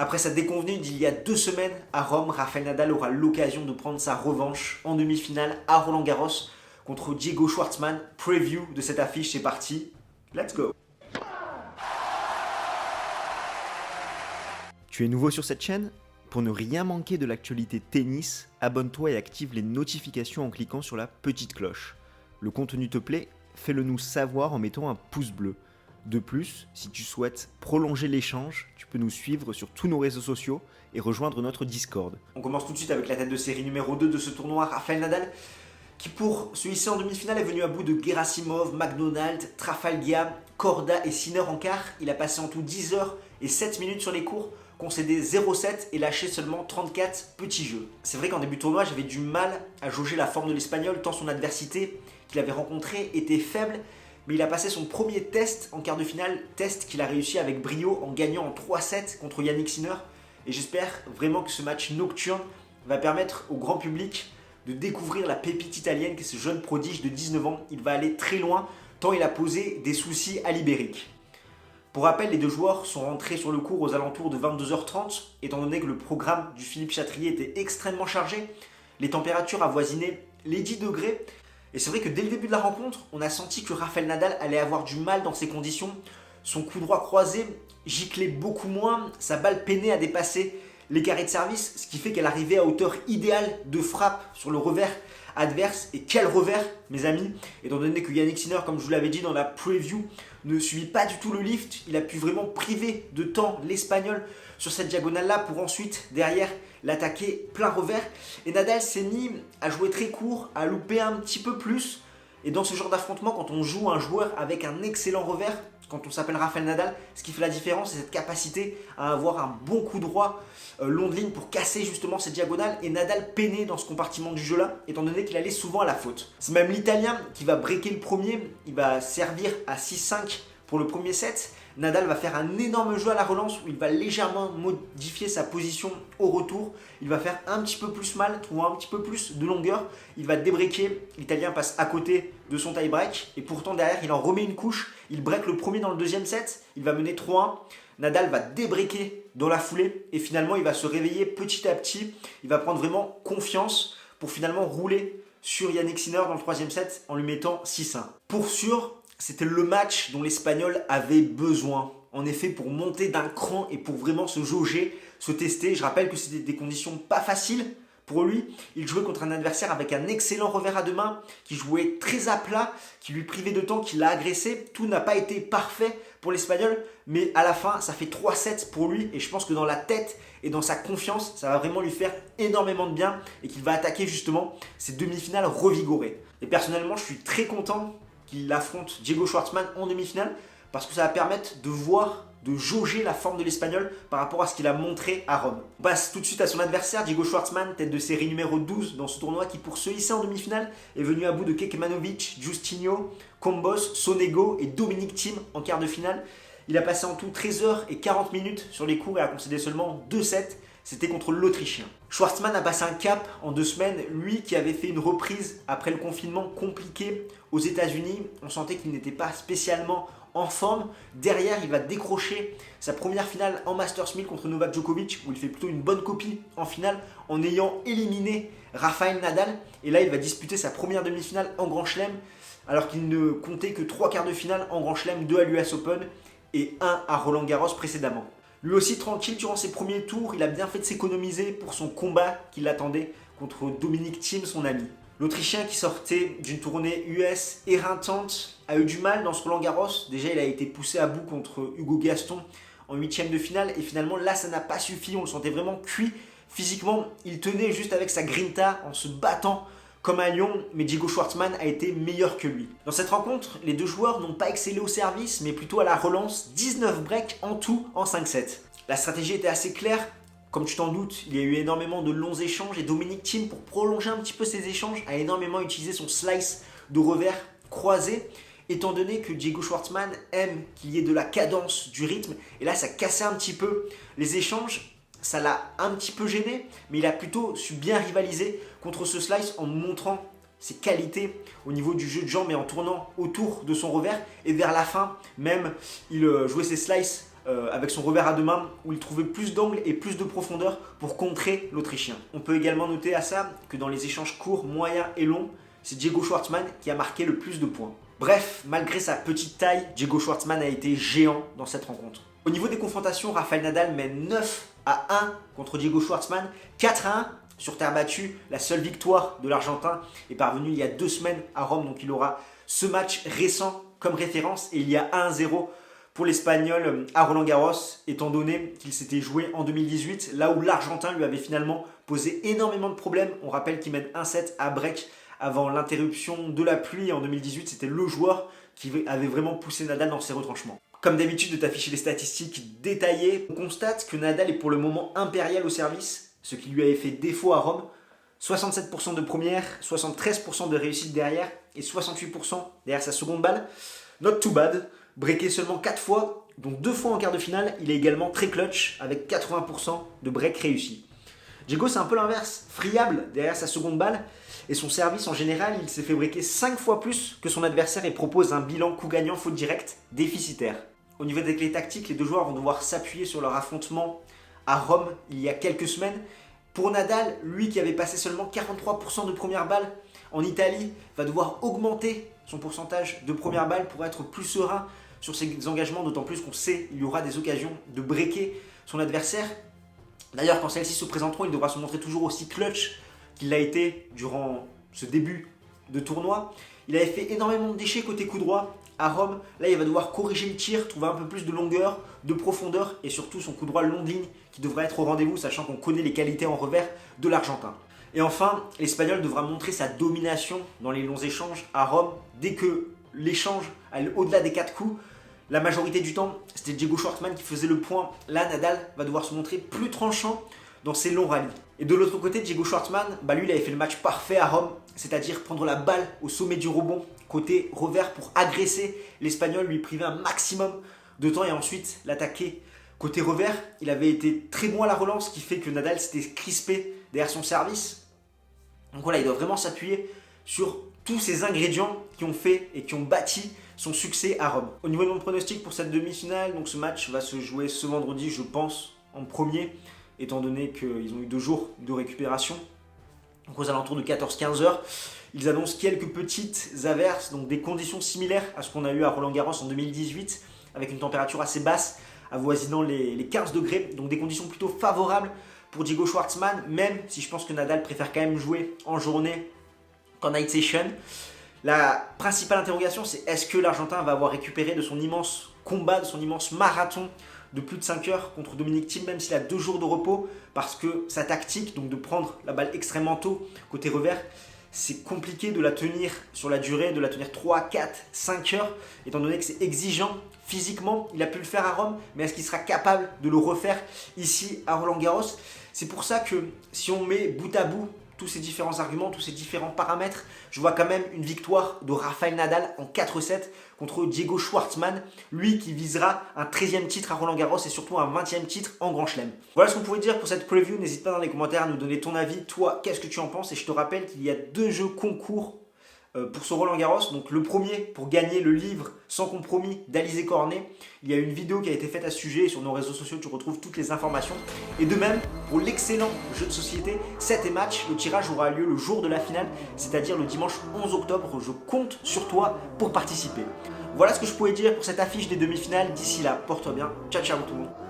Après sa déconvenue d'il y a 2 semaines à Rome, Rafael Nadal aura l'occasion de prendre sa revanche en demi-finale à Roland-Garros contre Diego Schwartzmann. Preview de cette affiche, c'est parti, let's go. Tu es nouveau sur cette chaîne? Pour ne rien manquer de l'actualité tennis, abonne-toi et active les notifications en cliquant sur la petite cloche. Le contenu te plaît? Fais-le nous savoir en mettant un pouce bleu. De plus, si tu souhaites prolonger l'échange, tu peux nous suivre sur tous nos réseaux sociaux et rejoindre notre Discord. On commence tout de suite avec la tête de série numéro 2 de ce tournoi, Rafael Nadal, qui pour se hisser en demi-finale est venu à bout de Gerasimov, McDonald, Trafalgar, Korda et Sinner en quart. Il a passé en tout 10 heures et 7 minutes sur les courts, concédé 0-7 et lâché seulement 34 petits jeux. C'est vrai qu'en début de tournoi, j'avais du mal à jauger la forme de l'Espagnol tant son adversité qu'il avait rencontrée était faible. Mais il a passé son premier test en quart de finale, test qu'il a réussi avec brio en gagnant en 3-7 contre Yannick Sinner. Et j'espère vraiment que ce match nocturne va permettre au grand public de découvrir la pépite italienne qu'est ce jeune prodige de 19 ans. Il va aller très loin tant il a posé des soucis à l'Ibérique. Pour rappel, les deux joueurs sont rentrés sur le court aux alentours de 22h30, étant donné que le programme du Philippe Chatrier était extrêmement chargé. Les températures avoisinaient les 10 degrés. Et c'est vrai que dès le début de la rencontre, on a senti que Rafael Nadal allait avoir du mal dans ces conditions. Son coup droit croisé giclait beaucoup moins, sa balle peinait à dépasser les carrés de service, ce qui fait qu'elle arrivait à hauteur idéale de frappe sur le revers adverse. Et quel revers, mes amis! Étant donné que Yannick Sinner, comme je vous l'avais dit dans la preview, ne subit pas du tout le lift, il a pu vraiment priver de temps l'Espagnol sur cette diagonale-là pour ensuite, derrière, l'attaquer plein revers. Et Nadal s'est mis à jouer très court, à louper un petit peu plus. Et dans ce genre d'affrontement, quand on joue un joueur avec un excellent revers, quand on s'appelle Rafael Nadal, ce qui fait la différence, c'est cette capacité à avoir un bon coup droit long de ligne pour casser justement cette diagonale. Et Nadal peinait dans ce compartiment du jeu-là, étant donné qu'il allait souvent à la faute. C'est même l'Italien qui va breaker le premier. Il va servir à 6-5 pour le premier set. Nadal va faire un énorme jeu à la relance où il va légèrement modifier sa position au retour. Il va faire un petit peu plus mal, trouver un petit peu plus de longueur. Il va débreaker. L'Italien passe à côté de son tie-break. Et pourtant derrière, il en remet une couche. Il break le premier dans le deuxième set. Il va mener 3-1. Nadal va débreaker dans la foulée. Et finalement, il va se réveiller petit à petit. Il va prendre vraiment confiance pour finalement rouler sur Yannick Sinner dans le troisième set en lui mettant 6-1. Pour sûr, c'était le match dont l'Espagnol avait besoin. En effet, pour monter d'un cran et pour vraiment se jauger, se tester. Je rappelle que c'était des conditions pas faciles pour lui. Il jouait contre un adversaire avec un excellent revers à deux mains, qui jouait très à plat, qui lui privait de temps, qui l'a agressé. Tout n'a pas été parfait pour l'Espagnol, mais à la fin, ça fait 3-7 pour lui. Et je pense que dans la tête et dans sa confiance, ça va vraiment lui faire énormément de bien et qu'il va attaquer justement ces demi-finales revigorées. Et personnellement, je suis très content qu'il affronte Diego Schwartzmann en demi-finale parce que ça va permettre de voir, de jauger la forme de l'Espagnol par rapport à ce qu'il a montré à Rome. On passe tout de suite à son adversaire, Diego Schwartzmann, tête de série numéro 12 dans ce tournoi qui pour se hisser en demi-finale est venu à bout de Kekmanovic, Justinho, Combos, Sonego et Dominic Thiem en quart de finale. Il a passé en tout 13 heures et 40 minutes sur les courts et a concédé seulement 2-7. C'était contre l'Autrichien. Schwartzmann a passé un cap en 2 semaines, lui qui avait fait une reprise après le confinement compliqué aux États-Unis. On sentait qu'il n'était pas spécialement en forme. Derrière, il va décrocher sa première finale en Masters 1000 contre Novak Djokovic, où il fait plutôt une bonne copie en finale en ayant éliminé Rafael Nadal. Et là, il va disputer sa première demi-finale en Grand Chelem, alors qu'il ne comptait que 3 quarts de finale en Grand Chelem, 2 à l'US Open et 1 à Roland-Garros précédemment. Lui aussi tranquille durant ses premiers tours, il a bien fait de s'économiser pour son combat qui l'attendait contre Dominic Thiem, son ami. L'Autrichien qui sortait d'une tournée US éreintante a eu du mal dans ce Roland-Garros. Déjà, il a été poussé à bout contre Hugo Gaston en 8e de finale et finalement là, ça n'a pas suffi, on le sentait vraiment cuit. Physiquement, il tenait juste avec sa grinta en se battant comme un lion, mais Diego Schwartzmann a été meilleur que lui. Dans cette rencontre, les deux joueurs n'ont pas excellé au service, mais plutôt à la relance, 19 breaks en tout en 5-7. La stratégie était assez claire, comme tu t'en doutes, il y a eu énormément de longs échanges et Dominic Thiem, pour prolonger un petit peu ces échanges, a énormément utilisé son slice de revers croisé, étant donné que Diego Schwartzmann aime qu'il y ait de la cadence, du rythme, et là ça cassait un petit peu les échanges. Ça l'a un petit peu gêné, mais il a plutôt su bien rivaliser contre ce slice en montrant ses qualités au niveau du jeu de jambes et en tournant autour de son revers. Et vers la fin, même, il jouait ses slices avec son revers à deux mains où il trouvait plus d'angles et plus de profondeur pour contrer l'Autrichien. On peut également noter à ça que dans les échanges courts, moyens et longs, c'est Diego Schwartzmann qui a marqué le plus de points. Bref, malgré sa petite taille, Diego Schwartzmann a été géant dans cette rencontre. Au niveau des confrontations, Rafael Nadal mène 9-1 contre Diego Schwartzmann, 4-1 sur terre battue. La seule victoire de l'Argentin est parvenue il y a 2 semaines à Rome, donc il aura ce match récent comme référence. Et il y a 1-0 pour l'Espagnol à Roland-Garros, étant donné qu'il s'était joué en 2018, là où l'Argentin lui avait finalement posé énormément de problèmes. On rappelle qu'il mène 1-7 à break avant l'interruption de la pluie en 2018. C'était le joueur qui avait vraiment poussé Nadal dans ses retranchements. Comme d'habitude de t'afficher les statistiques détaillées, on constate que Nadal est pour le moment impérial au service, ce qui lui avait fait défaut à Rome. 67% de première, 73% de réussite derrière et 68% derrière sa seconde balle. Not too bad, breaké seulement 4 fois, dont 2 fois en quart de finale. Il est également très clutch avec 80% de break réussi. Diego, c'est un peu l'inverse, friable derrière sa seconde balle et son service en général, il s'est fait breaker 5 fois plus que son adversaire et propose un bilan coup gagnant faute directe déficitaire. Au niveau des clés tactiques, les deux joueurs vont devoir s'appuyer sur leur affrontement à Rome il y a quelques semaines. Pour Nadal, lui qui avait passé seulement 43% de première balle en Italie, va devoir augmenter son pourcentage de première balle pour être plus serein sur ses engagements, d'autant plus qu'on sait qu'il y aura des occasions de breaker son adversaire. D'ailleurs, quand celles-ci se présenteront, il devra se montrer toujours aussi clutch qu'il l'a été durant ce début de tournoi. Il avait fait énormément de déchets côté coup droit à Rome. Là, il va devoir corriger le tir, trouver un peu plus de longueur, de profondeur et surtout son coup droit long de ligne qui devrait être au rendez-vous, sachant qu'on connaît les qualités en revers de l'Argentin. Et enfin, l'Espagnol devra montrer sa domination dans les longs échanges à Rome. Dès que l'échange allait au-delà des 4 coups, la majorité du temps, c'était Diego Schwartzmann qui faisait le point. Là, Nadal va devoir se montrer plus tranchant dans ses longs rallyes. Et de l'autre côté, Diego Schwartzmann, lui, il avait fait le match parfait à Rome, c'est-à-dire prendre la balle au sommet du rebond, côté revers pour agresser l'Espagnol, lui priver un maximum de temps et ensuite l'attaquer côté revers. Il avait été très bon à la relance, ce qui fait que Nadal s'était crispé derrière son service. Donc voilà, il doit vraiment s'appuyer sur tous ces ingrédients qui ont fait et qui ont bâti son succès à Rome. Au niveau de mon pronostic pour cette demi-finale, donc ce match va se jouer ce vendredi, je pense, en premier, étant donné qu'ils ont eu 2 jours de récupération, donc aux alentours de 14-15 heures. Ils annoncent quelques petites averses, donc des conditions similaires à ce qu'on a eu à Roland-Garros en 2018, avec une température assez basse, avoisinant les 15 degrés, donc des conditions plutôt favorables pour Diego Schwartzmann, même si je pense que Nadal préfère quand même jouer en journée qu'en night session. La principale interrogation, c'est est-ce que l'Argentin va avoir récupéré de son immense combat, de son immense marathon de plus de 5 heures contre Dominic Thiem, même s'il a 2 jours de repos, parce que sa tactique, donc de prendre la balle extrêmement tôt côté revers, c'est compliqué de la tenir sur la durée, de la tenir 3, 4, 5 heures, étant donné que c'est exigeant physiquement. Il a pu le faire à Rome, mais est-ce qu'il sera capable de le refaire ici à Roland-Garros? C'est pour ça que si on met bout à bout tous ces différents arguments, tous ces différents paramètres, je vois quand même une victoire de Rafael Nadal en 4-7 contre Diego Schwartzmann, lui qui visera un 13e titre à Roland-Garros et surtout un 20e titre en Grand Chelem. Voilà ce qu'on pouvait dire pour cette preview. N'hésite pas dans les commentaires à nous donner ton avis. Toi, qu'est-ce que tu en penses? Et je te rappelle qu'il y a 2 jeux concours pour ce Roland-Garros. Donc le premier pour gagner le livre Sans compromis d'Alizé Cornet. Il y a une vidéo qui a été faite à ce sujet et sur nos réseaux sociaux tu retrouves toutes les informations. Et de même pour l'excellent jeu de société 7 et match, le tirage aura lieu le jour de la finale, c'est-à-dire le dimanche 11 octobre. Je compte sur toi pour participer. Voilà ce que je pouvais dire pour cette affiche des demi-finales. D'ici là, porte-toi bien. Ciao ciao tout le monde.